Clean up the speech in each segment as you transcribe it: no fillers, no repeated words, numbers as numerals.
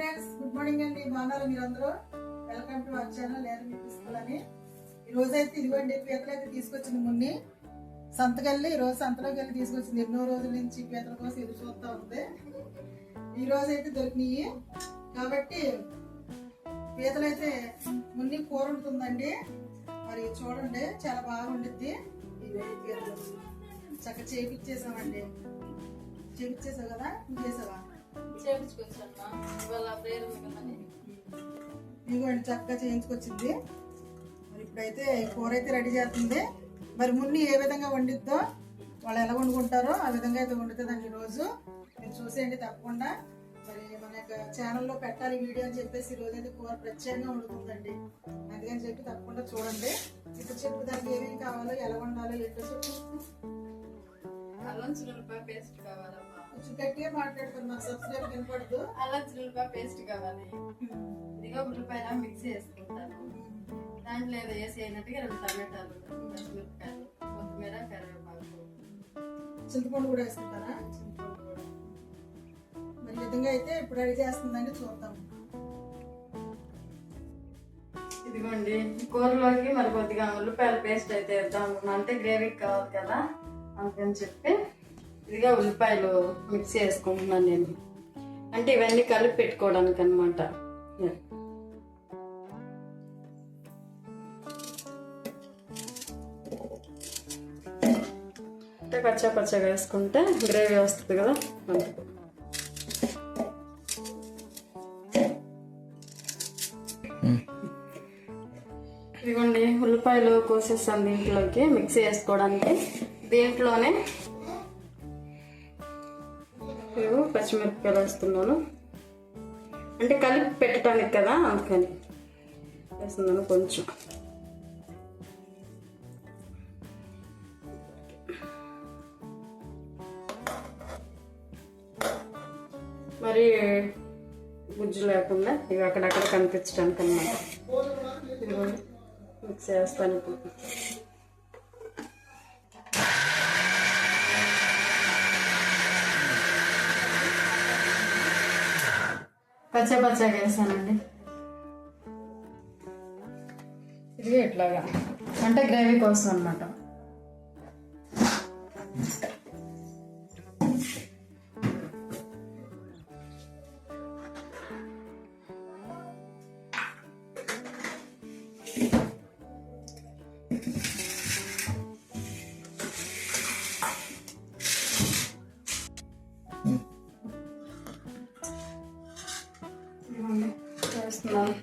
Friends, good morning అండి. బాగున్నారు మీరందరూ? వెల్కమ్ టు అవర్ ఛానల్ నేను మీ ప్రిన్సిపల్ అని. ఈ రోజు అయితే ఇదిగోండి పీతలు అయితే తీసుకొచ్చింది మున్ని సంతకెళ్ళి. ఈ రోజు సంతలోకి వెళ్ళి తీసుకొచ్చింది. ఎన్నో రోజుల నుంచి పీతల కోసం ఎదురు చూస్తూ ఉంది. ఈ రోజు అయితే దొరికినాయి కాబట్టి పీతలు అయితే మున్ని కూర ఉంటుందండి. మరి చూడండి, చాలా బాగా ఉండిద్ది. ఇవి పీతలు చక్కగా చేపించేసామండి. చేపించేసావు కదా, నువ్వు చేసావా? ఇదిగోండి చక్కగా చేయించుకొచ్చింది. మరి ఇప్పుడైతే కూర అయితే రెడీ చేస్తుంది. మరి మున్ని ఏ విధంగా వండిద్దో, వాళ్ళు ఎలా వండుకుంటారో ఆ విధంగా అయితే వండుతుందండి. ఈరోజు మీరు చూసేయండి తప్పకుండా. మరి మన యొక్క ఛానల్లో పెట్టాలి వీడియో అని చెప్పేసి ఈరోజు అయితే కూర ప్రత్యేకంగా వండుతుందండి. అందుకని చెప్పి తప్పకుండా చూడండి. ఇప్పుడు చెప్పు, దానికి ఏమేమి కావాలో, ఎలా వండాలో ఏంటో చెప్పు. అల్లం చిల్లుల్లిపాయ పేస్ట్ కావాలమ్మా. కొంచెం గట్టిగా మాట్లాడుతాను, నాకు సబ్స్క్రైబ్ కనపడదు. అల్లం చిల్లుల్లిపాయ పేస్ట్ కావాలి. ఇదిగో ఉల్లిపాయల మిక్సీ వేసుకుంటాను. దాంట్లో ఏదో వేసి అయినట్టుగా 2 టమాటాలు, పచ్చిమిరపకాయలు, కొత్తిమీర, కరివేపాకు, చింతపండు కూడా వేసుకుంటారా? చింతపండు కూడా. మరి ఈ విధంగా అయితే ఇప్పుడు రెడీ చేస్తుందండి, చూద్దాం. ఇదిగోండి కూరలోకి మరి కొద్దిగా ఉల్లిపాయల పేస్ట్ అయితే వేద్దాము. అంటే గ్రేవీకి కావాలి కదా, అందుకని చెప్పి ఇదిగా ఉల్లిపాయలు మిక్సీ వేసుకుంటున్నాను నేను. అంటే ఇవన్నీ కలిపి పెట్టుకోవడానికి అనమాట. అంటే పచ్చగా పచ్చగా వేసుకుంటే గ్రేవీ వస్తుంది కదా. ఇదిగోండి ఉల్లిపాయలు కోసేసాను దీంట్లోకి మిక్సీ వేసుకోవడానికి. దీంట్లోనే పచ్చిమిరపకాయలు వేస్తున్నాను. అంటే కలిపి పెట్టడానికి కదా, అందుకని వేస్తున్నాను కొంచెం. మరి గుజ్జు లేకుండా ఇక అక్కడక్కడ కనిపించడానికి అన్నమాట. ఇదిగోండి మిక్స్ చేస్తాను ఇప్పుడు. పచ్చగా వేసానండి. ఇది ఇట్లాగా అంటే గ్రేవీ కోసం అన్నమాట. చేస్తున్నాను.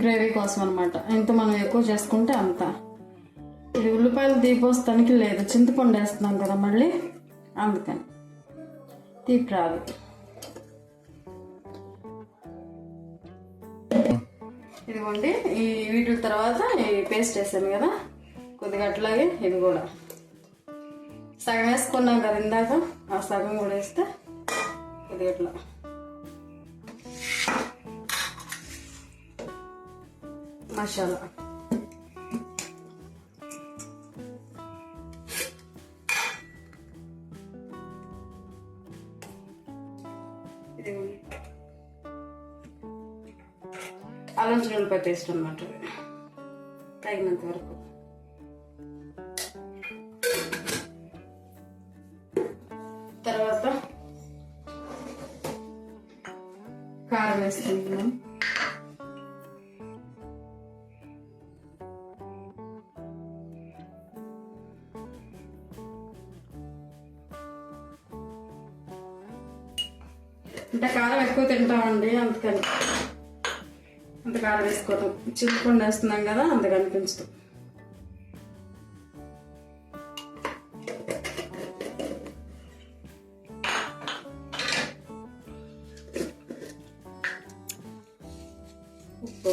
గ్రేవీ కోసం అనమాట. ఎంత మనం ఎక్కువ చేసుకుంటే అంత. ఇది ఉల్లిపాయలు తీపోస్తానికి లేదు, చింతపండు వేస్తున్నాం కదా మళ్ళీ, అందుకని తీపి రాదు. ఇదిగోండి ఈ వీటి తర్వాత ఈ పేస్ట్ వేసాను కదా, కొద్దిగా అట్లాగే ఇది కూడా సగం వేసుకున్నాం కదా ఇందాక, ఆ సగం కూడా వేస్తే కొద్దిగా ఇట్లా మసాలా. అల్లం చిల్లుల్లిపాయ పేస్ట్ అన్నమాట, తగినంత వరకు. తర్వాత కారం వేసుకుంటున్నాం. అంటే కారం ఎక్కువ తింటామండి, అందుకని అంత కారం వేసుకోవటం. చింతపండు వేస్తున్నాం కదా, అందుకు అనిపించదు. ఉప్పు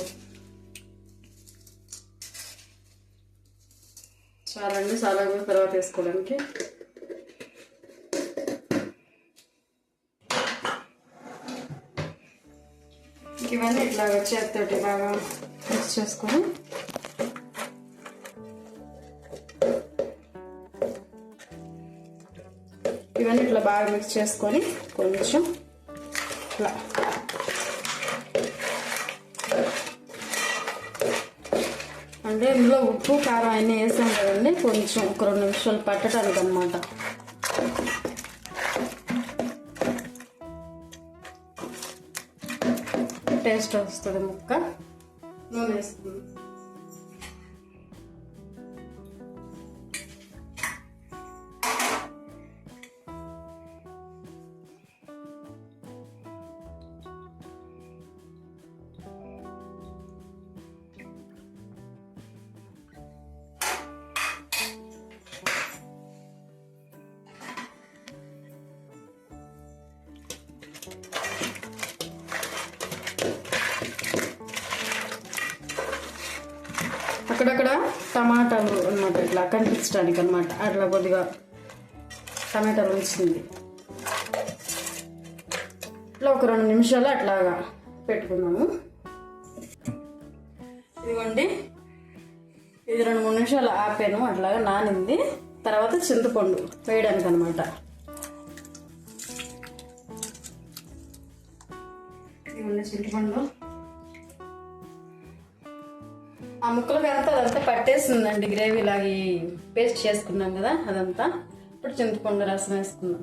చాలండి, చాలా తర్వాత వేసుకోవడానికి. ఇవన్నీ ఇట్లాగా చేతితోటి బాగా మిక్స్ చేసుకొని ఇవన్నీ ఇట్లా బాగా మిక్స్ చేసుకొని కొంచెం ఇట్లా అంటే ఇందులో ఉప్పు కారం అన్నీ వేసాం కదండి, కొంచెం ఒక 2 నిమిషాలు పట్టడానికి అన్నమాట. టేస్ట్ వస్తుంది. ముక్క నూనె వేస్తుంది. అక్కడక్కడ టమాటాలు అన్నమాట, ఇట్లా కనిపించడానికి అన్నమాట. అట్లా కొద్దిగా టమాటాలు ఉంచింది. ఇట్లా ఒక 2 నిమిషాలు అట్లాగా పెట్టుకున్నాము. ఇదిగోండి, ఇది 2-3 నిమిషాలు ఆపాను, అట్లాగా నానింది. తర్వాత చింతపండు వేయడానికి అన్నమాట. ఇదిగోండి చింతపండు. ఆ ముక్కలకి అదంతా పట్టేసిందండి గ్రేవీ లాగా, పేస్ట్ చేసుకున్నాం కదా అదంతా. ఇప్పుడు చింతపండు రసం వేసుకున్నాం.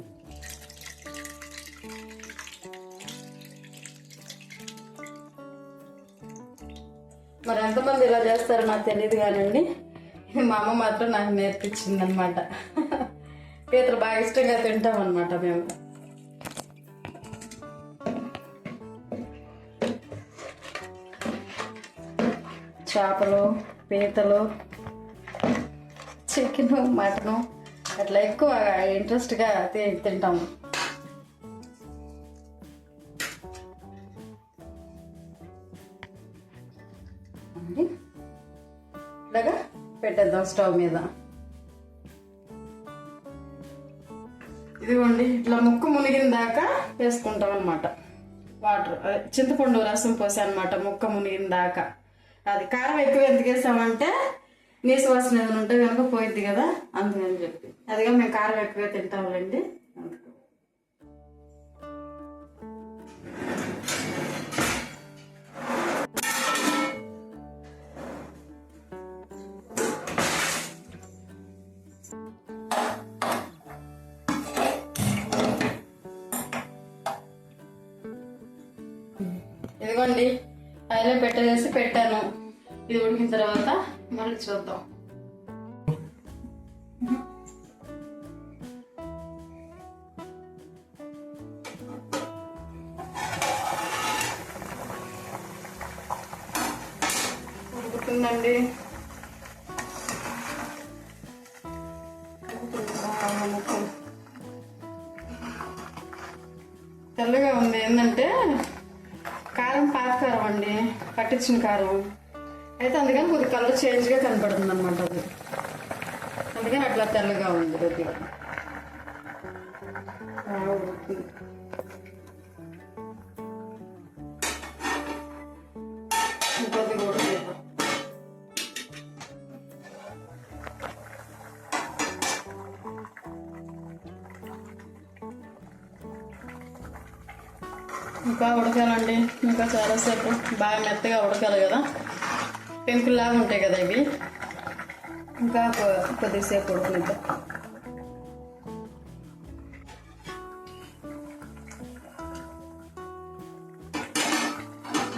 మరి ఎంతమంది ఇలా చేస్తారో నాకు తెలియదు కానండి, మా అమ్మ మాత్రం నాకు నేర్పించింది అనమాట. పీతలు బాగా ఇష్టంగా తింటాం అనమాట మేము. చేపలు, పీతలు, చికెను, మటను అట్లా ఎక్కువ ఇంట్రెస్ట్గా తింటాము. ఇలాగా పెట్టేద్దాం స్టవ్ మీద. ఇదిగోండి, ఇట్లా ముక్క మునిగిన దాకా వేసుకుంటాం అనమాట. వాటర్ చింతపండు రసం పోసా అనమాట ముక్క మునిగిన దాకా. అది కారం ఎక్కువ ఎందుకు వేసామంటే నీసు వాసన ఏమైనా ఉంటే కనుక పోయిద్ది కదా, అందుకని చెప్పి. అదిగా మేము కారం ఎక్కువ తింటాములేండి. ఇదిగోండి, ఆయిల్ పెట్టాను. ఇది ఉడికిన తర్వాత మళ్ళీ చూద్దాం. ఉడుకుతుందండి. తెల్లగా ఉంది. ఏంటంటే కారం, పాతకారం అండి, పట్టించిన కారం అయితే, అందుకని కొద్ది కలర్ చేంజ్గా కనపడుతుంది అనమాట. అది అందుకని అట్లా తెల్లగా ఉంది కొద్దిగా. ఇంకొద్దిగా ఉడకలేదు. ఇంకా ఉడకాలండి, ఇంకా చాలాసేపు బాగా మెత్తగా ఉడకాలి కదా. పెంకుల్లాగా ఉంటాయి కదా ఇవి, ఇంకా కొద్దిసేపు ఉడకనిద్దాం.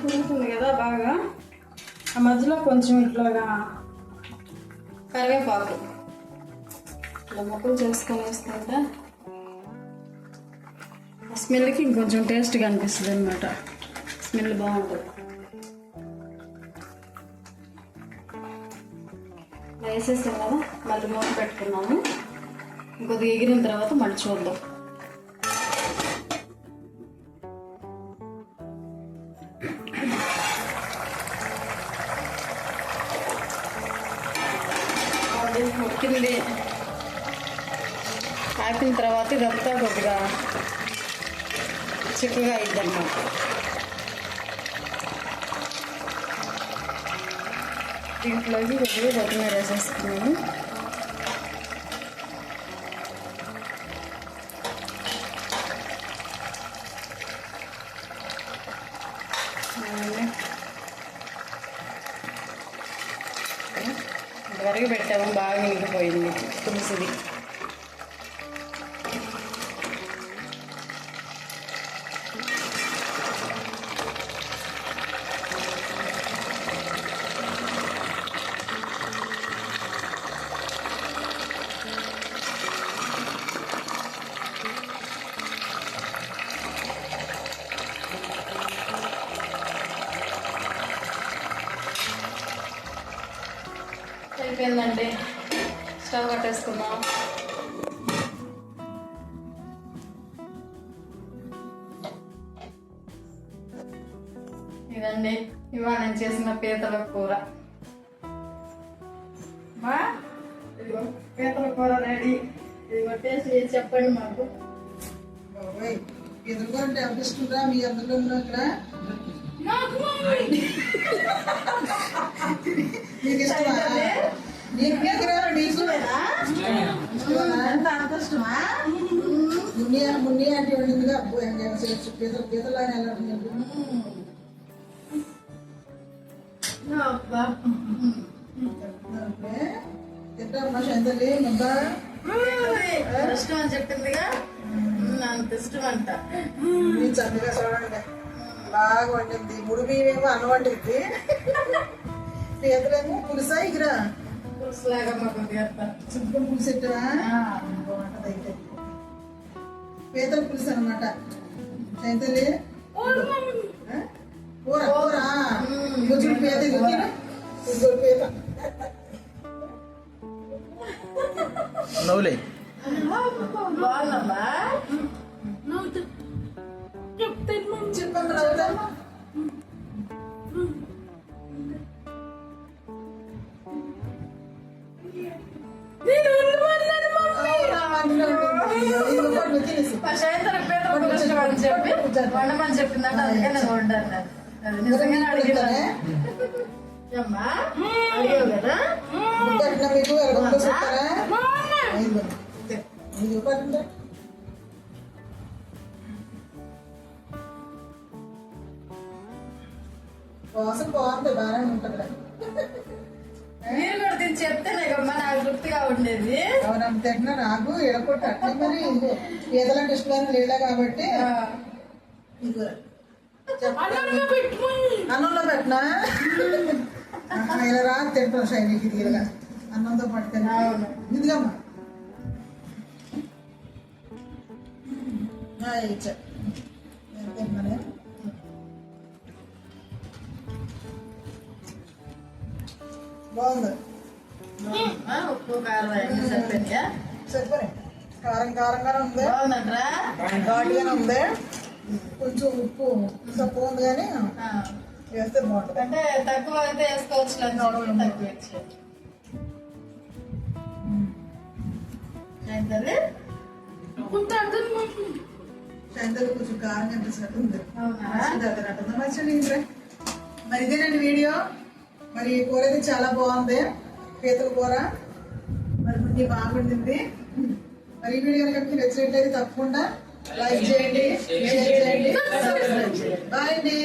ఉడుకుతుంది కదా బాగా. ఆ మధ్యలో కొంచెం ఇట్లాగా కరివేపాకు ఇట్లా ముక్కలు చేసుకొని వేసుకుంటే స్మెల్కి ఇంకొంచెం టేస్ట్గా అనిపిస్తుంది అనమాట. స్మెల్ బాగుంటుంది. వేసేసాం కదా, మళ్ళీ మూత పెట్టుకున్నాము. ఇంకొద్దిగా ఎగిరిన తర్వాత మళ్ళీ చూద్దాం. చూడండి ఉక్కింది. ఆకిన తర్వాత ఇదంతా కొద్దిగా చిక్కగా అయింది అన్నమాట. దీంట్లోకి కొద్దిగా కొత్తిమీర వేసేసుకున్నాను. ఇంతవరకు పెట్టాము, బాగా నిండిపోయింది పులుసుది. అయిపోయిందండి, స్టవ్ కట్టేసుకుందాం. ఇదండి ఇవాళ నేను చేసిన పీతల కూర. ఇదిగో పీతల కూర రెడీ. ఇదిగో టేస్ట్ చేసి చెప్పండి మాకు. ఎదురుగా అంటే ఎంత ఇష్టంరా మీ అందరిలో ఉన్నా ఇక్కడ? నీకు ఇష్టమా? నీకు అంత ఇష్టమా? మున్ని అంటే వండిందిగా పీతలు అని ఎలా తింటామా చందలి ముద్ద ఇష్టం అని చెప్పిందిగా, అంత ఇష్టం అంట. చక్కగా చూడండి బాగా వండింది. ముడిమేమో అన్నం వండింది, పీతలేమో పులుసా ఇగిరా పులుసులాగా చింతపండు పులుసు ఎట్టవా బాగుంటది. అయితే పీతల పులుసు అనమాట. చైతల్లి కూర కూర రోజులు పీత పీత నవ్వులే బాగుందమ్మా. చెప్పండి నవ్వుతాను. వండమని చెప్పిందంటే అందుకే నేను వండాను. అది నిజంగానే అడిగాను అమ్మా, అడిగావు కదా. మీకు ఎలాగో చెప్తారా? వాసన బాగుంది, బాగానే ఉంటుంది. మీరు కూడా దీన్ని చెప్తేనే కమ్మా నాకు తృప్తిగా ఉండేది. అవునమ్మ తింటున్నా నాకు ఎడకొట్టు అట్లే. మరి పీతలంటే ఇష్టమైన లేడా కాబట్టి అన్నంలో పెట్టినా ఇలా రా తింటాం శైలికి తీరుగా అన్నంతో పట్టుకొని. ఇదిగమ్మా ఇచ్చా తిన్నానే. బాగుంది. ఉప్పు కారం అన్ని సరిపోయిందా? సరిపోయి కారం కారంగానే ఉంది, బాగుందంటరా, ఘాటుగానే ఉంది. కొంచెం ఉప్పు తక్కువ ఉంది కానీ వేస్తే బాగుంటుంది. అంటే తక్కువ అయితే వేసుకోవచ్చు, తక్కువ చందలు కొంచెం కారం కనిపిస్తున్నట్టు ఉంది. మంచిగా మరి ఇదేనండి వీడియో. మరి కూర అయితే చాలా బాగుంది, పీతల కూర. మరి ముందు బాగుంటుంది. మరి ఈ వీడియో కనుక మీకు నచ్చినట్లయితే తప్పకుండా లైక్ చేయండి, షేర్ చేయండి, సబ్స్క్రైబ్ చేయండి. బాయ్ అండి.